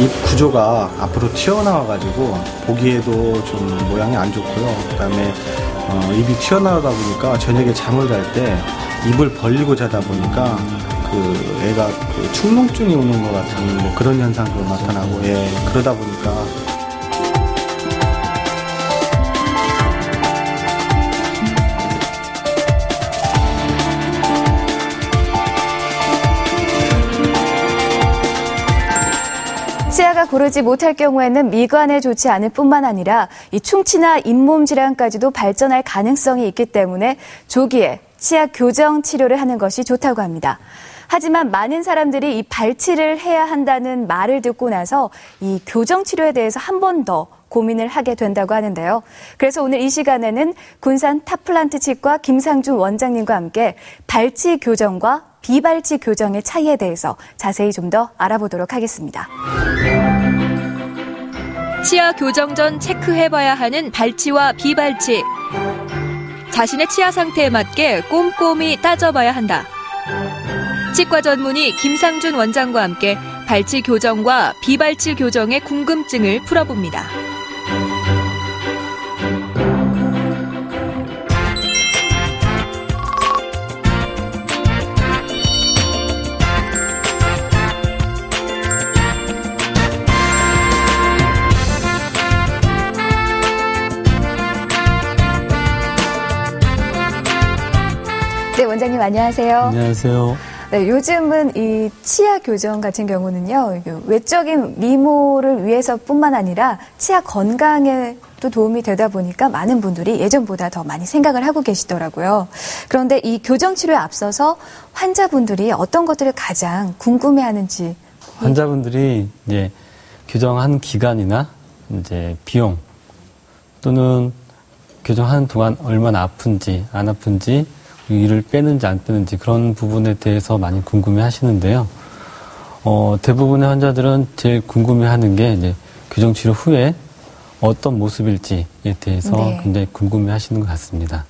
입 구조가 앞으로 튀어나와가지고 보기에도 좀 모양이 안 좋고요. 그다음에 입이 튀어나오다 보니까 저녁에 잠을 잘 때 입을 벌리고 자다 보니까 그 애가 그 축농증이 오는 것 같은 뭐 그런 현상도 나타나고, 예, 그러다 보니까. 치아가 고르지 못할 경우에는 미관에 좋지 않을 뿐만 아니라 이 충치나 잇몸 질환까지도 발전할 가능성이 있기 때문에 조기에 치아 교정 치료를 하는 것이 좋다고 합니다. 하지만 많은 사람들이 이 발치를 해야 한다는 말을 듣고 나서 이 교정 치료에 대해서 한 번 더 고민을 하게 된다고 하는데요. 그래서 오늘 이 시간에는 군산 탑플란트 치과 김상준 원장님과 함께 발치 교정과 비발치 교정의 차이에 대해서 자세히 좀 더 알아보도록 하겠습니다. 치아 교정 전 체크해봐야 하는 발치와 비발치. 자신의 치아 상태에 맞게 꼼꼼히 따져봐야 한다. 치과 전문의 김상준 원장과 함께 발치 교정과 비발치 교정의 궁금증을 풀어봅니다. 네, 원장님 안녕하세요. 안녕하세요. 네, 요즘은 이 치아 교정 같은 경우는요, 외적인 미모를 위해서뿐만 아니라 치아 건강에 또 도움이 되다 보니까 많은 분들이 예전보다 더 많이 생각을 하고 계시더라고요. 그런데 이 교정 치료에 앞서서 환자분들이 어떤 것들을 가장 궁금해하는지. 환자분들이 이제 교정한 기간이나 이제 비용 또는 교정하는 동안 얼마나 아픈지 안 아픈지, 이를 빼는지 안 빼는지 그런 부분에 대해서 많이 궁금해 하시는데요. 대부분의 환자들은 제일 궁금해 하는 게 이제 교정 치료 후에 어떤 모습일지에 대해서 굉장히 궁금해 하시는 것 같습니다.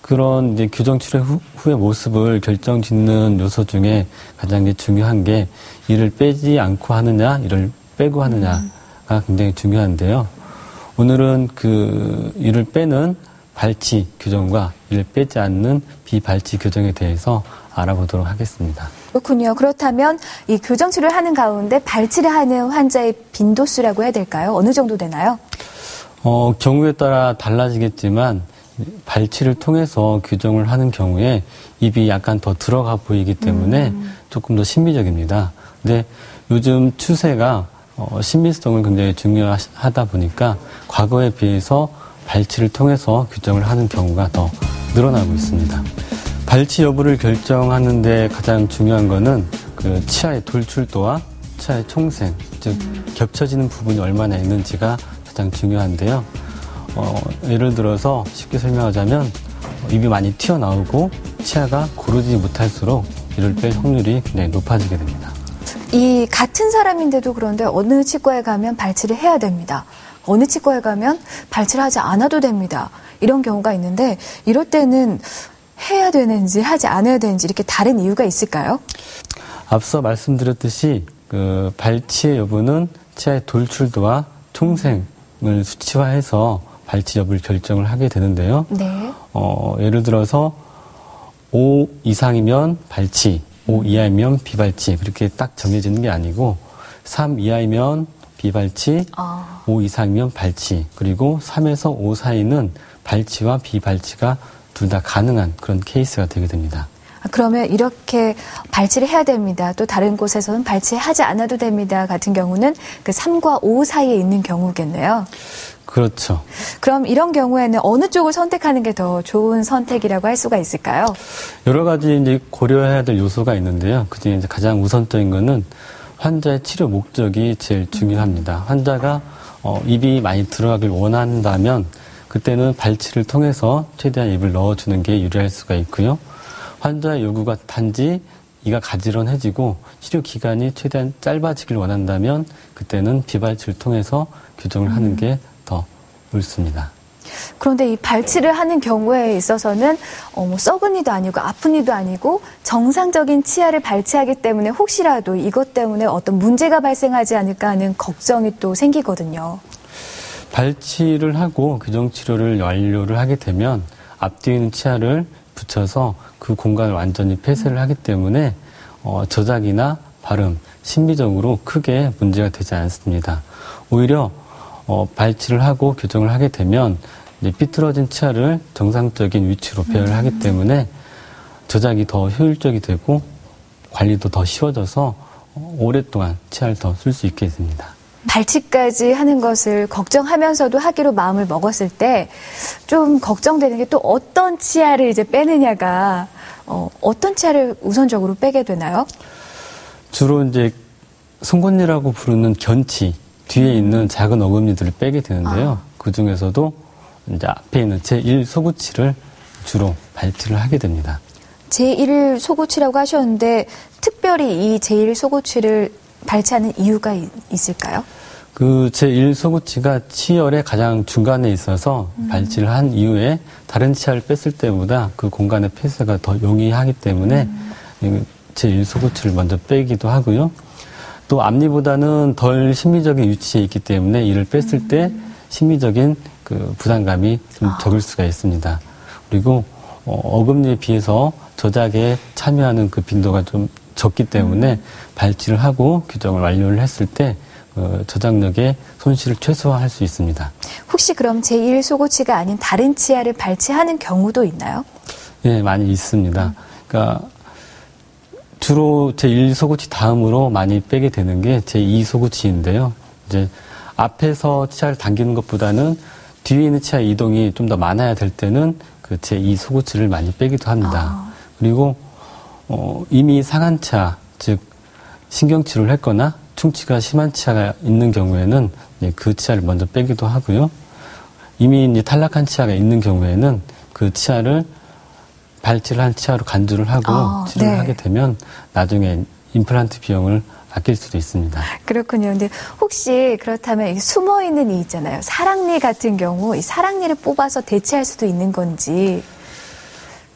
그런 이제 교정 치료 후의 모습을 결정짓는 요소 중에 가장 중요한 게 이를 빼지 않고 하느냐, 이를 빼고 하느냐가 굉장히 중요한데요. 오늘은 그 이를 빼는 발치 교정과 이를 빼지 않는 비발치 교정에 대해서 알아보도록 하겠습니다. 그렇군요. 그렇다면 이 교정 치료를 하는 가운데 발치를 하는 환자의 빈도수라고 해야 될까요? 어느 정도 되나요? 경우에 따라 달라지겠지만 발치를 통해서 교정을 하는 경우에 입이 약간 더 들어가 보이기 때문에 조금 더 심미적입니다. 근데 요즘 추세가 심미성을 굉장히 중요하다 보니까 과거에 비해서 발치를 통해서 교정을 하는 경우가 더 늘어나고 있습니다. 발치 여부를 결정하는데 가장 중요한 거는 그 치아의 돌출도와 치아의 총생, 즉 겹쳐지는 부분이 얼마나 있는지가 가장 중요한데요. 예를 들어서 쉽게 설명하자면 입이 많이 튀어나오고 치아가 고르지 못할수록 이를 뺄 확률이 굉장히 높아지게 됩니다. 이 같은 사람인데도 그런데 어느 치과에 가면 발치를 해야 됩니다. 어느 치과에 가면 발치를 하지 않아도 됩니다. 이런 경우가 있는데 이럴 때는 해야 되는지 하지 않아야 되는지 이렇게 다른 이유가 있을까요? 앞서 말씀드렸듯이 그 발치의 여부는 치아의 돌출도와 총생을 수치화해서 발치 여부를 결정을 하게 되는데요. 네. 예를 들어서 5 이상이면 발치, 5 이하이면 비발치 그렇게 딱 정해지는 게 아니고 3 이하이면 비발치, 5 이상이면 발치, 그리고 3에서 5 사이는 발치와 비발치가 둘 다 가능한 그런 케이스가 되게 됩니다. 그러면 이렇게 발치를 해야 됩니다. 또 다른 곳에서는 발치하지 않아도 됩니다. 같은 경우는 그 3과 5 사이에 있는 경우겠네요. 그렇죠. 그럼 이런 경우에는 어느 쪽을 선택하는 게 더 좋은 선택이라고 할 수가 있을까요? 여러 가지 이제 고려해야 될 요소가 있는데요. 그중에 이제 가장 우선적인 거는 환자의 치료 목적이 제일 중요합니다. 환자가 입이 많이 들어가길 원한다면 그때는 발치를 통해서 최대한 입을 넣어주는 게 유리할 수가 있고요. 환자의 요구가 단지 이가 가지런해지고 치료 기간이 최대한 짧아지길 원한다면 그때는 비발치를 통해서 교정을 하는 게 더 옳습니다. 그런데 이 발치를 하는 경우에 있어서는 뭐 썩은 이도 아니고 아픈 이도 아니고 정상적인 치아를 발치하기 때문에 혹시라도 이것 때문에 어떤 문제가 발생하지 않을까 하는 걱정이 또 생기거든요. 발치를 하고 교정 치료를 완료를 하게 되면 앞뒤에 있는 치아를 붙여서 그 공간을 완전히 폐쇄를 하기 때문에 저작이나 발음, 심미적으로 크게 문제가 되지 않습니다. 오히려 발치를 하고 교정을 하게 되면 이제 삐뚤어진 치아를 정상적인 위치로 배열을 하기 때문에 저작이 더 효율적이 되고 관리도 더 쉬워져서 오랫동안 치아를 더 쓸 수 있게 됩니다. 발치까지 하는 것을 걱정하면서도 하기로 마음을 먹었을 때 좀 걱정되는 게 또 어떤 치아를 이제 빼느냐가 어떤 치아를 우선적으로 빼게 되나요? 주로 이제 송곳니라고 부르는 견치 뒤에 있는 작은 어금니들을 빼게 되는데요. 그 중에서도 이제 앞에 있는 제1소구치를 주로 발치를 하게 됩니다. 제1소구치라고 하셨는데 특별히 이 제1소구치를 발치하는 이유가 있을까요? 그 제1소구치가 치열의 가장 중간에 있어서 발치를 한 이후에 다른 치아를 뺐을 때보다 그 공간의 폐쇄가 더 용이하기 때문에 제1소구치를 먼저 빼기도 하고요. 또 앞니보다는 덜 심미적인 위치에 있기 때문에 이를 뺐을 때 심미적인 그 부담감이 좀 적을 수가 있습니다. 그리고 어금니에 비해서 저작에 참여하는 그 빈도가 좀 적기 때문에 발치를 하고 교정을 완료를 했을 때 저작력의 손실을 최소화할 수 있습니다. 혹시 그럼 제1소구치가 아닌 다른 치아를 발치하는 경우도 있나요? 네, 많이 있습니다. 그러니까 주로 제1소구치 다음으로 많이 빼게 되는 게 제2소구치인데요. 이제 앞에서 치아를 당기는 것보다는 뒤에 있는 치아 이동이 좀 더 많아야 될 때는 그 제2소구치를 많이 빼기도 합니다. 그리고 이미 상한 치아, 즉 신경치료를 했거나 충치가 심한 치아가 있는 경우에는 그 치아를 먼저 빼기도 하고요. 이미 이제 탈락한 치아가 있는 경우에는 그 치아를 발치를 한 치아로 간주를 하고 치료를 하게 되면 나중에 임플란트 비용을 아낄 수도 있습니다. 그렇군요. 근데 혹시 그렇다면 숨어 있는 이 있잖아요. 사랑니 같은 경우 이 사랑니를 뽑아서 대체할 수도 있는 건지.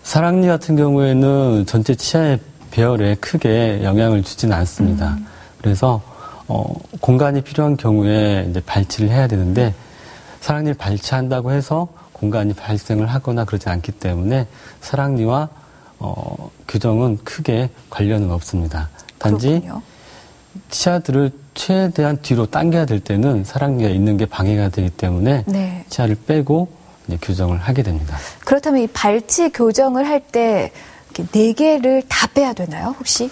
사랑니 같은 경우에는 전체 치아의 배열에 크게 영향을 주지는 않습니다. 그래서 공간이 필요한 경우에 이제 발치를 해야 되는데 사랑니를 발치한다고 해서 공간이 발생을 하거나 그러지 않기 때문에 사랑니와 교정은 크게 관련은 없습니다. 단지 그렇군요. 치아들을 최대한 뒤로 당겨야 될 때는 사랑니가 있는 게 방해가 되기 때문에 치아를 빼고 이제 교정을 하게 됩니다. 그렇다면 이 발치 교정을 할 때 4개를 다 빼야 되나요, 혹시?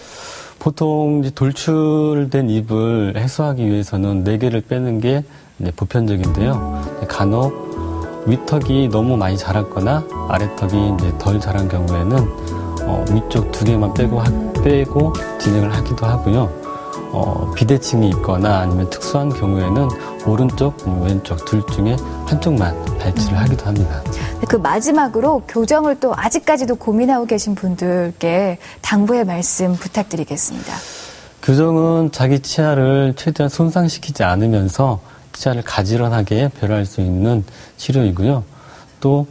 보통 이제 돌출된 입을 해소하기 위해서는 4개를 빼는 게 이제 보편적인데요. 간혹 윗턱이 너무 많이 자랐거나 아래턱이 이제 덜 자란 경우에는 위쪽 2개만 빼고 진행을 하기도 하고요. 비대칭이 있거나 아니면 특수한 경우에는 오른쪽, 왼쪽 둘 중에 한쪽만 발치를 하기도 합니다. 그 마지막으로 교정을 또 아직까지도 고민하고 계신 분들께 당부의 말씀 부탁드리겠습니다. 교정은 자기 치아를 최대한 손상시키지 않으면서 치아를 가지런하게 배려할 수 있는 치료이고요. 또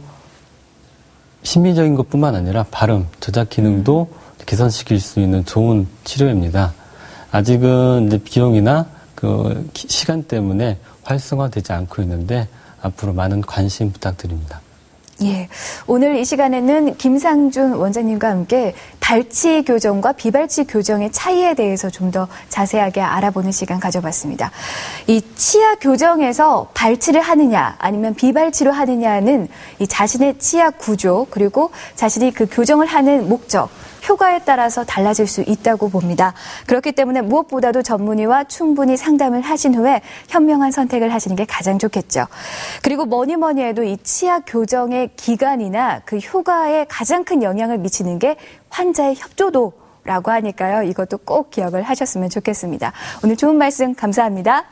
심미적인 것뿐만 아니라 발음, 저작 기능도 개선시킬 수 있는 좋은 치료입니다. 아직은 이제 비용이나 그 시간 때문에 활성화되지 않고 있는데 앞으로 많은 관심 부탁드립니다. 예, 오늘 이 시간에는 김상준 원장님과 함께 발치 교정과 비발치 교정의 차이에 대해서 좀 더 자세하게 알아보는 시간 가져봤습니다. 이 치아 교정에서 발치를 하느냐 아니면 비발치로 하느냐는 이 자신의 치아 구조 그리고 자신이 그 교정을 하는 목적, 효과에 따라서 달라질 수 있다고 봅니다. 그렇기 때문에 무엇보다도 전문의와 충분히 상담을 하신 후에 현명한 선택을 하시는 게 가장 좋겠죠. 그리고 뭐니 해도 이 치아 교정의 기간이나 그 효과에 가장 큰 영향을 미치는 게 환자의 협조도라고 하니까요. 이것도 꼭 기억을 하셨으면 좋겠습니다. 오늘 좋은 말씀 감사합니다.